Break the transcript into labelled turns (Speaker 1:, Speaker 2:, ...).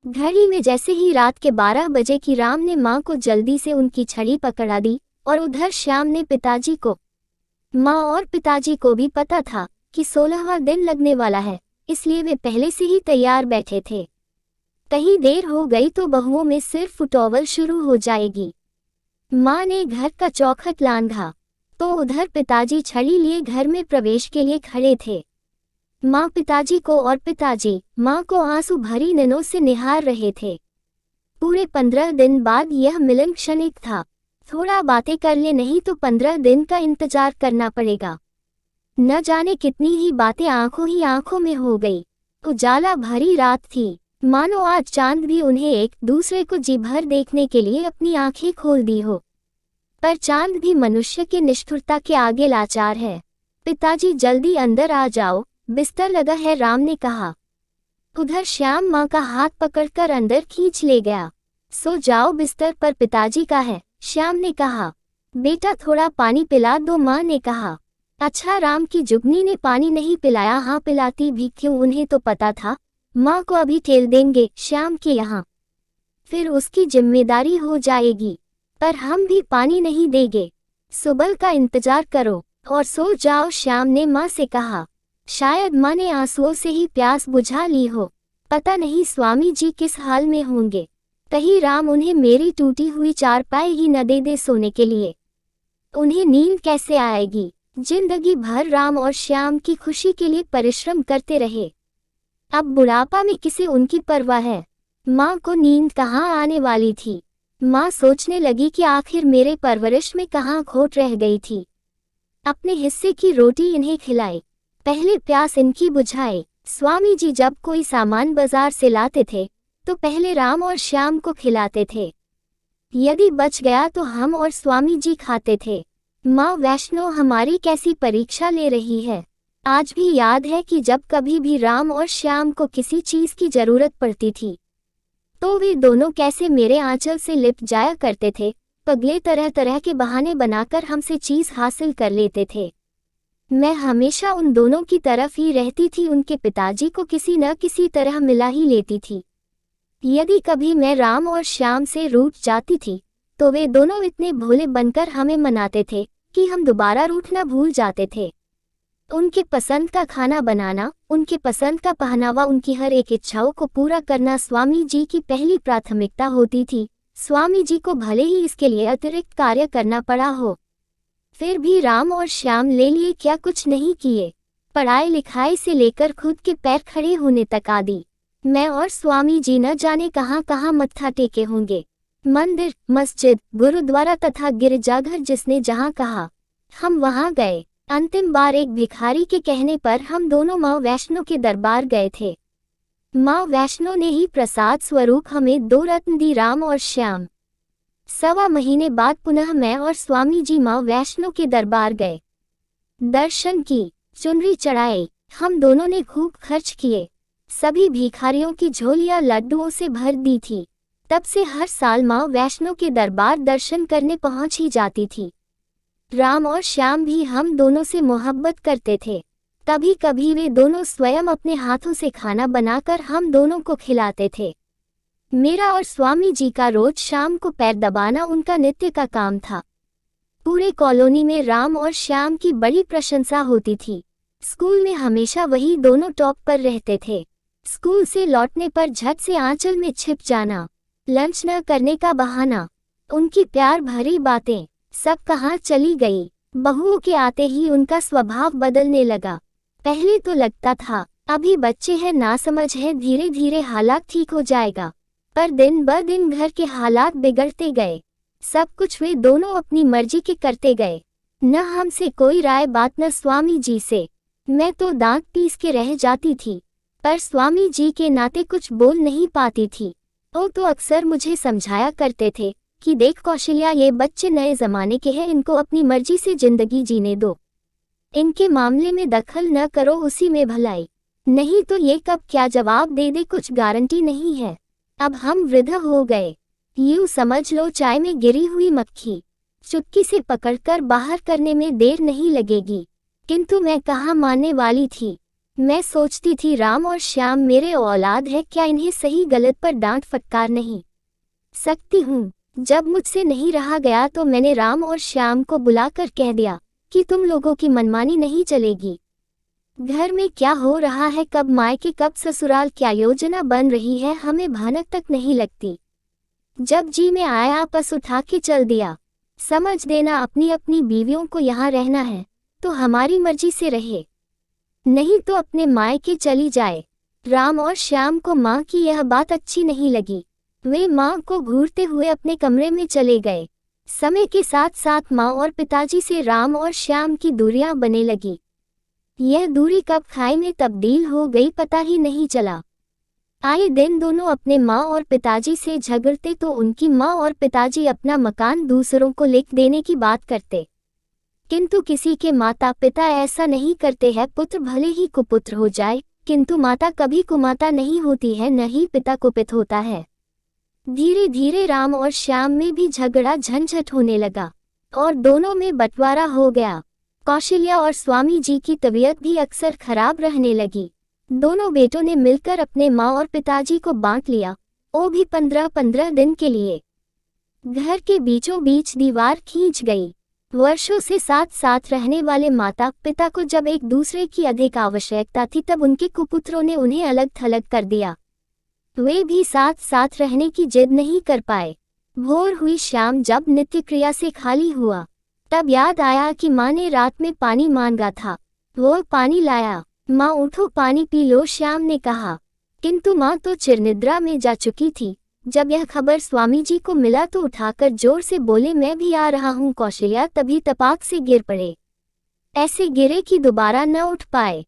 Speaker 1: घड़ी में जैसे ही रात के 12 बजे की राम ने माँ को जल्दी से उनकी छड़ी पकड़ा दी और उधर श्याम ने पिताजी को। माँ और पिताजी को भी पता था कि 16वां दिन लगने वाला है, इसलिए वे पहले से ही तैयार बैठे थे। कहीं देर हो गई तो बहुओं में सिर फुटौवल शुरू हो जाएगी। माँ ने घर का चौखट लांघा तो उधर पिताजी छड़ी लिए घर में प्रवेश के लिए खड़े थे। माँ पिताजी को और पिताजी माँ को आंसू भरी नैनों से निहार रहे थे। पूरे 15 दिन बाद यह मिलन क्षणिक था। थोड़ा बातें कर ले, नहीं तो 15 दिन का इंतजार करना पड़ेगा। न जाने कितनी ही बातें आंखों ही आंखों में हो गई। उजाला भरी रात थी, मानो आज चांद भी उन्हें एक दूसरे को जी भर देखने के लिए अपनी आंखें खोल दी हो। पर चांद भी मनुष्य की निष्ठुरता के आगे लाचार है। पिताजी जल्दी अंदर आ जाओ, बिस्तर लगा है, राम ने कहा। उधर श्याम माँ का हाथ पकड़कर अंदर खींच ले गया। सो जाओ, बिस्तर पर पिताजी का है, श्याम ने कहा। बेटा थोड़ा पानी पिला दो, माँ ने कहा। अच्छा, राम की जुगनी ने पानी नहीं पिलाया? हाँ पिलाती भी क्यों, उन्हें तो पता था माँ को अभी ठेल देंगे श्याम के यहाँ, फिर उसकी जिम्मेदारी हो जाएगी। पर हम भी पानी नहीं देंगे, सुबह का इंतजार करो और सो जाओ, श्याम ने माँ से कहा। शायद माँ ने आंसुओं से ही प्यास बुझा ली हो। पता नहीं स्वामी जी किस हाल में होंगे। कहीं राम उन्हें मेरी टूटी हुई चारपाई ही न दे दे सोने के लिए। उन्हें नींद कैसे आएगी? जिंदगी भर राम और श्याम की खुशी के लिए परिश्रम करते रहे, अब बुढ़ापा में किसे उनकी परवाह है? माँ को नींद कहाँ आने वाली थी। माँ सोचने लगी कि आखिर मेरे परवरिश में कहाँ खोट रह गई थी। अपने हिस्से की रोटी इन्हें खिलाई, पहले प्यास इनकी बुझाए। स्वामी जी जब कोई सामान बाजार से लाते थे तो पहले राम और श्याम को खिलाते थे। यदि बच गया तो हम और स्वामी जी खाते थे। माँ वैष्णो हमारी कैसी परीक्षा ले रही है। आज भी याद है कि जब कभी भी राम और श्याम को किसी चीज की जरूरत पड़ती थी तो वे दोनों कैसे मेरे आंचल से लिपट जाया करते थे। पगले तरह तरह के बहाने बनाकर हमसे चीज हासिल कर लेते थे। मैं हमेशा उन दोनों की तरफ ही रहती थी, उनके पिताजी को किसी न किसी तरह मिला ही लेती थी। यदि कभी मैं राम और श्याम से रूठ जाती थी तो वे दोनों इतने भोले बनकर हमें मनाते थे कि हम दोबारा रूठना भूल जाते थे। उनके पसंद का खाना बनाना, उनके पसंद का पहनावा, उनकी हर एक इच्छाओं को पूरा करना स्वामी जी की पहली प्राथमिकता होती थी। स्वामी जी को भले ही इसके लिए अतिरिक्त कार्य करना पड़ा हो, फिर भी राम और श्याम ले लिए क्या कुछ नहीं किए। पढ़ाई लिखाई से लेकर खुद के पैर खड़े होने तक आदि मैं और स्वामी जी न जाने कहाँ कहाँ मत्था टेके होंगे। मंदिर, मस्जिद, गुरुद्वारा तथा गिरजाघर, जिसने जहाँ कहा हम वहाँ गए। अंतिम बार एक भिखारी के कहने पर हम दोनों माँ वैष्णो के दरबार गए थे। माँ वैष्णो ने ही प्रसाद स्वरूप हमें 2 रत्न दी, राम और श्याम। 1.25 महीने बाद पुनः मैं और स्वामी जी माँ वैष्णो के दरबार गए। दर्शन की, चुनरी चढ़ाई, हम दोनों ने खूब खर्च किए। सभी भिखारियों की झोलियां लड्डुओं से भर दी थी। तब से हर साल माँ वैष्णो के दरबार दर्शन करने पहुंच ही जाती थी। राम और श्याम भी हम दोनों से मोहब्बत करते थे। कभी कभी वे दोनों स्वयं अपने हाथों से खाना बनाकर हम दोनों को खिलाते थे। मेरा और स्वामी जी का रोज शाम को पैर दबाना उनका नित्य का काम था। पूरे कॉलोनी में राम और श्याम की बड़ी प्रशंसा होती थी। स्कूल में हमेशा वही दोनों टॉप पर रहते थे। स्कूल से लौटने पर झट से आंचल में छिप जाना, लंच न करने का बहाना, उनकी प्यार भरी बातें, सब कहाँ चली गई। बहुओं के आते ही उनका स्वभाव बदलने लगा। पहले तो लगता था अभी बच्चे हैं, नासमझ है, धीरे धीरे हालात ठीक हो जाएगा। पर दिन ब दिन घर के हालात बिगड़ते गए। सब कुछ वे दोनों अपनी मर्जी के करते गए। न हमसे कोई राय बात, न स्वामी जी से। मैं तो दांत पीस के रह जाती थी, पर स्वामी जी के नाते कुछ बोल नहीं पाती थी। वो तो अक्सर मुझे समझाया करते थे कि देख कौशल्या, ये बच्चे नए जमाने के हैं, इनको अपनी मर्जी से जिंदगी जीने दो, इनके मामले में दखल न करो, उसी में भलाई, नहीं तो ये कब क्या जवाब दे दे कुछ गारंटी नहीं है। अब हम वृद्ध हो गए, यूं समझ लो चाय में गिरी हुई मक्खी, चुटकी से पकड़कर बाहर करने में देर नहीं लगेगी। किंतु मैं कहाँ मानने वाली थी। मैं सोचती थी राम और श्याम मेरे औलाद है, क्या इन्हें सही गलत पर डांट फटकार नहीं सकती हूँ। जब मुझसे नहीं रहा गया तो मैंने राम और श्याम को बुलाकर कह दिया कि तुम लोगों की मनमानी नहीं चलेगी। घर में क्या हो रहा है, कब मायके कब ससुराल, क्या योजना बन रही है, हमें भनक तक नहीं लगती। जब जी में आया आपस उठा के चल दिया। समझ देना, अपनी अपनी बीवियों को यहाँ रहना है तो हमारी मर्जी से रहे, नहीं तो अपने मायके चली जाए। राम और श्याम को माँ की यह बात अच्छी नहीं लगी। वे माँ को घूरते हुए अपने कमरे में चले गए। समय के साथ साथ माँ और पिताजी से राम और श्याम की दूरियां बने लगी। यह दूरी कब खाई में तब्दील हो गई पता ही नहीं चला। आए दिन दोनों अपने माँ और पिताजी से झगड़ते तो उनकी माँ और पिताजी अपना मकान दूसरों को लिख देने की बात करते, किंतु किसी के माता पिता ऐसा नहीं करते हैं। पुत्र भले ही कुपुत्र हो जाए, किंतु माता कभी कुमाता नहीं होती है, न ही पिता कुपित होता है। धीरे धीरे राम और श्याम में भी झगड़ा झंझट होने लगा और दोनों में बंटवारा हो गया। कौशल्या और स्वामी जी की तबीयत भी अक्सर खराब रहने लगी। दोनों बेटों ने मिलकर अपने माँ और पिताजी को बांट लिया, वो भी 15-15 दिन के लिए। घर के बीचों बीच दीवार खींच गई। वर्षों से साथ साथ रहने वाले माता पिता को जब एक दूसरे की अधिक आवश्यकता थी तब उनके कुपुत्रों ने उन्हें अलग थलग कर दिया। वे भी साथ साथ रहने की जिद नहीं कर पाए। भोर हुई, शाम जब नित्य क्रिया से खाली हुआ तब याद आया कि माँ ने रात में पानी मांगा था। वो पानी लाया। माँ उठो पानी पी लो, श्याम ने कहा, किंतु माँ तो चिरनिद्रा में जा चुकी थी। जब यह खबर स्वामी जी को मिला तो उठाकर जोर से बोले, मैं भी आ रहा हूँ। कौशल्या तभी तपाक से गिर पड़े, ऐसे गिरे कि दोबारा न उठ पाए।